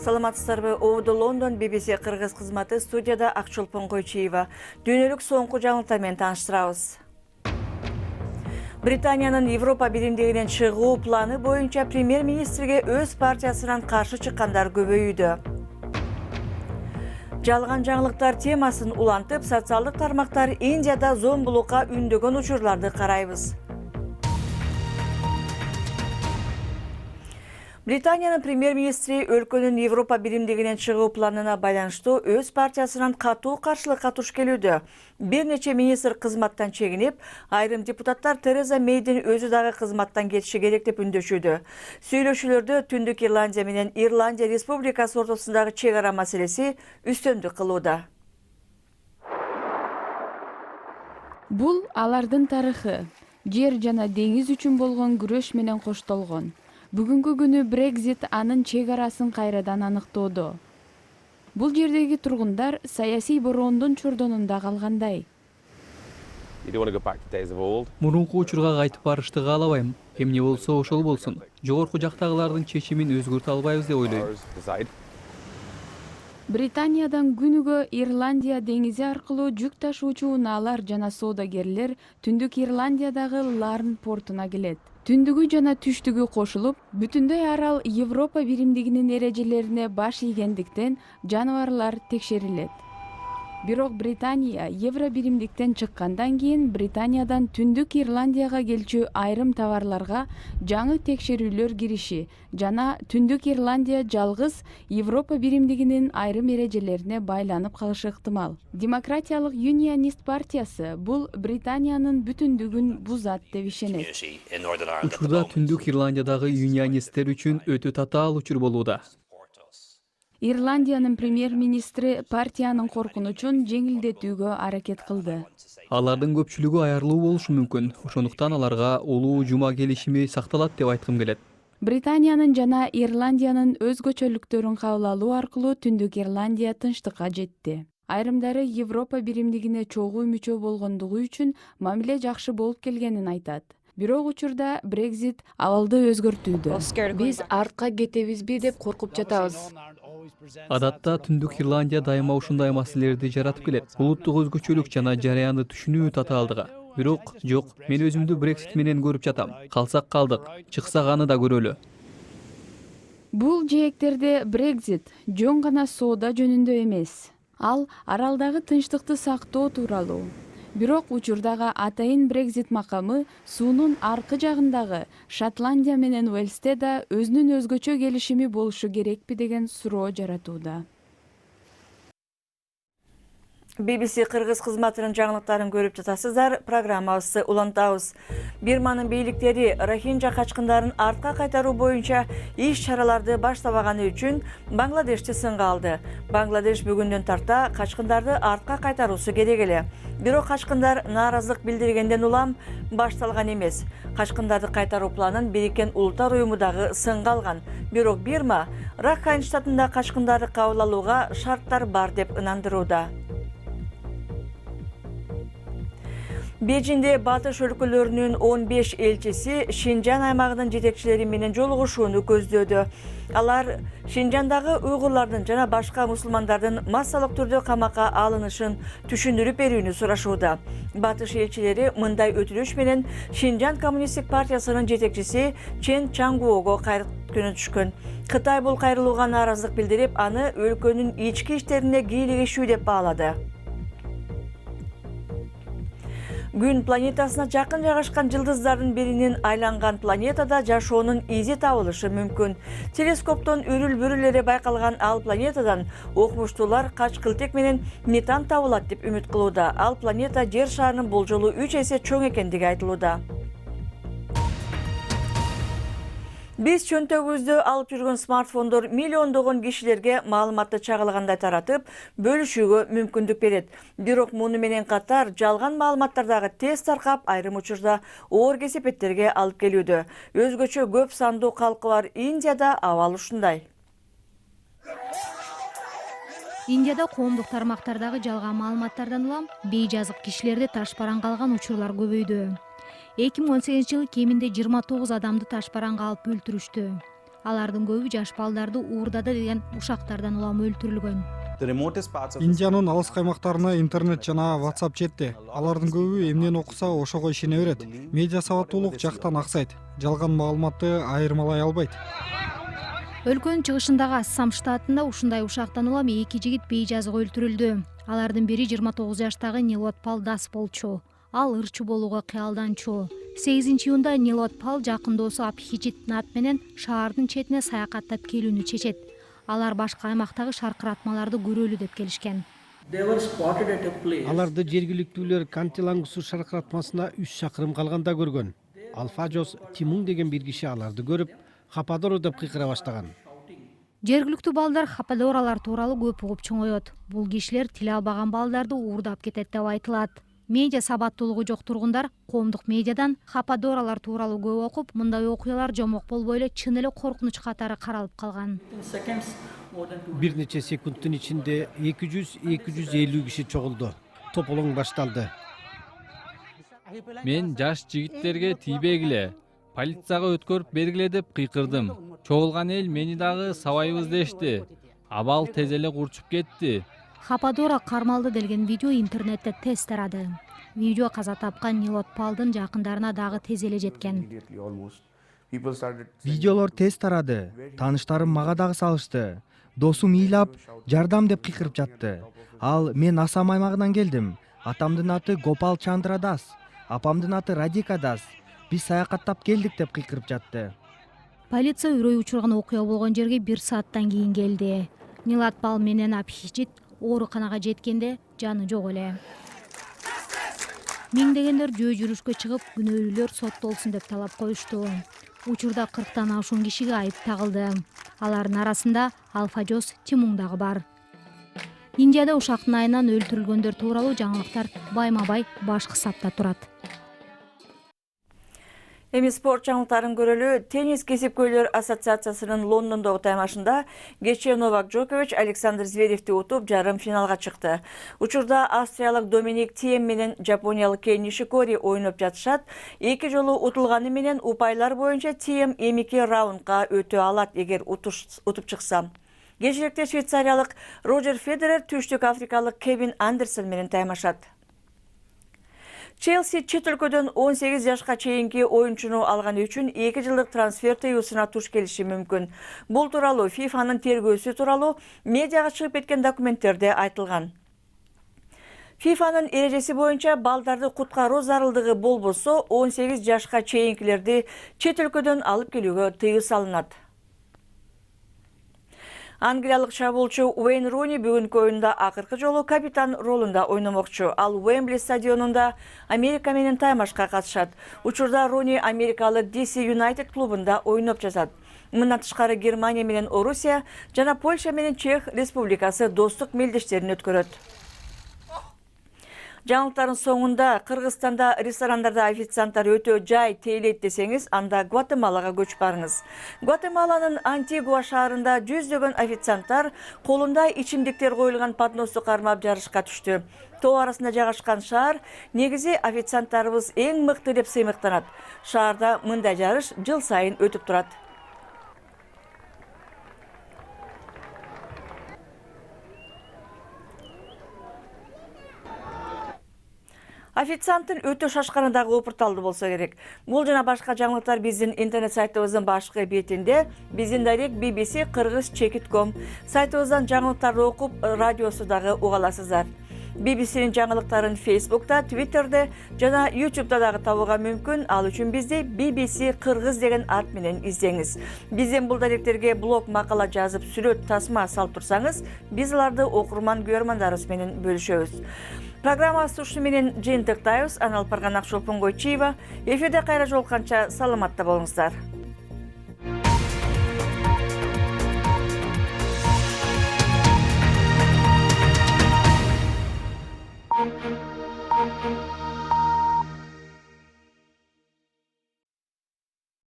Саламатсыздарбы, Оуду Лондон BBC Кыргыз кызматы студияда Акчолпон Койчиева. Дүйнөлүк соңку жаңылыктармен тааныштырабыз. Британиянын Европа биримдигинен чыгуу планы боюнча премьер-министрге өз партиясынан каршы чыккандар көбөйүүдө. Жалган жаңылыктар темасын улантып, социалдык тармактар Индияда зомбулукка үндөгөн учурларды карайбыз. Британиянын премьер-министри өлкөнүн Европа биримдигинен чыгуу планына байланыштуу өз партиясынан катуу каршылыкка туш келүүдө. Бир нече министр кызматтан чегинип, айрым депутаттар Тереза Мейдин өзү дагы кызматтан кетиши керек деп үндөшүүдө. Сүйлөшүүлөрдө Түндүк Ирландия менен Ирландия Республикасы ортосундагы чек ара маселеси үстөмдүк кылууда. Бул алардын тарыхы, жер жана деңиз үчүн болгон күрөш менен коштолгон. Бүгүнкү күнү Brexit анын чек арасын кайрадан аныктоодо. Бул жердеги тургундар саясий бороондун чордонунда калгандай. Мурунку учурга кайтып барышты каалабайм. Эмне болсо ошол болсун. Жогорку жактагылардын чечимин өзгөртө албайбыз деп ойлойм. Британиядан күнүгө Ирландия деңизи аркылуу жүк ташуучу унаалар жана соодагерлер Түндүк Ирландиядагы Ларн портуна келет. Түндүгү жана түштүгү кошулуп, бүтүндөй арал Европа биримдигинин эрежелерине баш ийгендиктен жаныбарлар текшерилет. Бирок Британия Евро биримдиктен чыккандан кийин Британиядан Түндүк Ирландияга келчү айрым товарларга жаңы текшерүүлөр кириши жана Түндүк Ирландия жалгыз Европа биримдигинин айрым эрежелерине байланып калышы ыктымал. Демократиялык Юнионист партиясы бул Британиянын бүтүндүгүн бузат деп ишенет. Учурда Түндүк Ирландиядагы юнионисттер үчүн өтө татаал учур болууда. Ирландиянын премьер-министри партиянын коркунучун жеңилдетүүгө аракет кылды. Алардын көпчүлүгү аярлуу болушу мүмкүн. Ошондуктан аларга улуу жума келишими сакталат деп айткым келет. Британиянын жана Ирландиянын өзгөчөлүктөрүн кабыл алуу аркылуу Түндүк Ирландия тынчтыкка жетти. Айрымдары Европа биримдигине чогуу мүчө болгондугу үчүн мамиле жакшы болуп келгенин айтат. Бирок учурда Brexit абалды өзгөртүүдө. Биз артка кетебизби деп коркуп жатабыз. Адатта Түндүк Ирландия дайыма ушундай маселелерди жаратып келет. Улуттук өзгөчөлүк жана жараянды түшүнүү татаалдыгы. Бирок жок, мен өзүмдү Brexit менен көрүп жатам. Калсак калдык, чыксак аны да көрөлү. Бул жээктерде Brexit жөн гана соода жөнүндө эмес. Ал аралдагы тынчтыкты сактоо тууралуу. Бирок учурдагы атайын Brexit макамы суунун аркы жагындагы Шотландия менен Уэльсте да өзүнүн өзгөчө келишими болушу керекпи деген суроо жаратууда. BBC Кыргыз кызматынын жаңылыктарын көрүп жатасыздар. Программабызды улантабыз. Бирманын бийликтери Рохинджа качкындарын артка кайтаруу боюнча иш чараларды баштабаганы үчүн Бангладешти сынга алды. Бангладеш бүгүндөн тарта качкындарды артка кайтаруусу керек эле. Бирок качкындар нааразылык билдиргенден улам башталган эмес. Качкындарды кайтаруу планын Бириккен Улуттар уюму дагы сынга алган. Бирок Бирма Ракхайн штатында качкындарды кабыл алууга шарттар бар деп ынандырууда. Бейжинде батыш өлкөлөрүнүн 15 элчиси Шинжан аймагынын жетекчилери менен жолугушууну көздөөдө. Алар Шинжандагы уйгурлардын жана башка мусулмандардын массалык түрдө камакка алынышын түшүндүрүп берүүнү сурашууда. Батыш элчилери мындай өтүнүш менен Шинжан коммунисттик партиясынын жетекчиси Чен Чангуого кайрылтууга түшкөн. Кытай бул кайрылууга нааразылык билдирип, аны өлкөнүн ички иштерине кийлигишүү деп баалады. Күн планетасына жакын жайгашкан жылдыздардын биринин айланган планетада жашоонун изи табылышы мүмкүн. Телескоптон үрүл-бүрүлери байкалган ал планетадан окумуштуулар качкылтек менен метан табылат деп үмүт кылууда. Ал планета жер шарынын болжолу 3 эсе чоң экендиги айтылууда. Биз чөнтөгүбүздө алып жүргөн смартфондор миллиондогон кишилерге маалыматты чагылгандай таратып, бөлүшүүгө мүмкүндүк берет. Бирок муну менен катар жалган маалыматтардагы тез таркап, айрым учурда оор кесепеттерге алып келүүдө. Өзгөчө көп сандуу калкы бар Индияда абал ушундай. Индияда коомдук тармактардагы жалган маалыматтардан улам бейжазык кишилерди ташпаранга алган учурлар көбөйдү. 2018 жылы кеминде 29 адамды ташпаранга алып өлтүрүштү. Алардын көбү жаш балдарды уурдады деген ушактардан улам өлтүрүлгөн. Индиянын алыс каймактарына интернет жана WhatsApp жетти. Алардын көбү эмнени окуса ошого ишене берет. Медиа сабаттуулук жактан аксайт. Жалган маалыматты айырмалай албайт. Өлкөнүн чыгышындагы Ассам штатында ушундай ушактан улам 2 жигит бейжазык өлтүрүлдү. Алардын бири 29 жаштагы Нилотпал Дас болчу. Ал ырчы болууга кыялданчу. 8-июнда Нилотпал жакын досу Абхижит Нат менен шаардын четине саякаттап келүүнү чечет. Алар башка аймактагы шаркыратмаларды көрөлү деп келишкен. Аларды жергиликтүүлөр Кантилангусу шаркыратмасына 3 шакырым калганда көргөн. Алфажос Тимун деген бир киши аларды көрүп, Хападоро деп кыйкыра баштаган. Жергиликтүү балдар хападоралар тууралуу көп угуп чоңоет. Бул кишилер тил албаган балдарды уурдап кетет деп айтылат. Медиа сабаттуулугу жок тургундар коомдук медиадан хападоралар тууралуу көп окуп, мындай окуялар жомок болбой эле чын эле коркунуч катары каралып калган. Бир нече секундтун ичинде 200-250 киши чогулду. Тополоң башталды. Мен жаш жигиттерге тийбегиле, полицияга өткөрүп бергиле деп кыйкырдым. Чогулган эл мени дагы сабайбыз дешти. Абал тез эле курчуп кетти. Хападора кармалды делген видео интернетте тез тарады. Видео каза тапкан Нилотпалдын жакындарына дагы тез эле жеткен. Видеолор тез тарады. Тааныштарым мага дагы салышты. Досум ыйлап, жардам деп кыйкырып жатты. Ал мен Асам аймагынан келдим. Атамдын аты Гопал Чандра Дас. Апамдын аты Радика Дас. Биз саякаттап келдик деп кыйкырып жатты. Полиция үрөй учурган окуя болгон жерге 1 сааттан кийин келди. Нилотпал менен Абхижит ооруканага жеткенде жаны жок эле. Миңдегендер жөө жүрүшкө чыгып, күнөөлүүлөр соттолсун деп талап коюшту. Учурда 40тан ашуун кишиге айып тагылды. Алардын арасында Алфажос Тимун дагы бар. Индияда ушактын айынан өлтүрүлгөндөр тууралуу жаңылыктар байма-бай башкы сапта турат. Эми спорт жаңылыктарын көрөлү. Теннис кесипкөйлөр ассоциациясынын Лондондогу таймашында кечээ Новак Джокович Александр Зверевди утуп, жарым финалга чыкты. Учурда австриялык Доминик Тием менен жапониялык Кей Нишикори ойноп жатышат. 2 жолу утулганы менен упайлар боюнча Тием эмики раундга өтө алат эгер утуп чыкса. Кечээкте швейцариялык Роджер Федерер түштүк африкалык Кевин Андерсон менен таймашат. Челси чет өлкөдөн 18 жашка чейинки оюнчуну алганы үчүн 2 жылдык трансфер тыюусуна туш келиши мүмкүн. Бул тууралуу ФИФАнын тергөөсү тууралуу медиага чыгып кеткен документтерде айтылган. ФИФАнын эрежеси боюнча балдарды куткаруу зарылдыгы болбосо 18 жашка чейинкилерди чет өлкөдөн алып келүүгө тыюу салынат. Англиялык шабуулчу Уэйн Руни бүгүнкү оюнда акыркы жолу капитан ролунда ойномокчу. Ал Уэмбли стадионунда Америка менен таймашка катышат. Учурда Руни америкалык DC United клубунда ойноп жатат. Мындан тышкары Германия менен Орусия жана Польша менен Чех Республикасы достук мелдештерин өткөрөт. Жаңылыктардын соңунда Кыргызстанда ресторандарда официанттар өтө жай тейлейт десеңиз, анда Гватемалага көчүп барыңыз. Гватемаланын Антигуа шаарында жүздөгөн официанттар колунда ичимдиктер коюлган подносту кармап жарышка түштү. Тоо арасында жайгашкан шаар негизи официанттарыбыз эң мыкты деп сыймыктанат. Шаарда мындай жарыш жыл сайын өтүп турат. Официанттын өтө шашканы дагы опурталды болсо керек. Бул жана башка жаңылыктар биздин интернет сайтыбыздын башкы бетинде, биздин дарек BBC Kyrgyz.com сайтыбыздан жаңылыктарды окуп, радиосу дагы уга аласыздар. BBC'нин жаңылыктарын Facebook'ta, Twitter'де жана YouTube'да дагы табууга мүмкүн. Ал үчүн бизди BBC Кыргыз деген ат менен издеңиз. Биздин бул даректерге блог, макала жазып, сүрөт, тасма салып турсаңыз, биз аларды окурман көрмандарыбыз менен бөлүшөбүз. Программа суши менен жыйынтыктайбыз. Анал Парган Акшолпон Койчиева. Эфирде кайра жолукканча саламатта болуңуздар.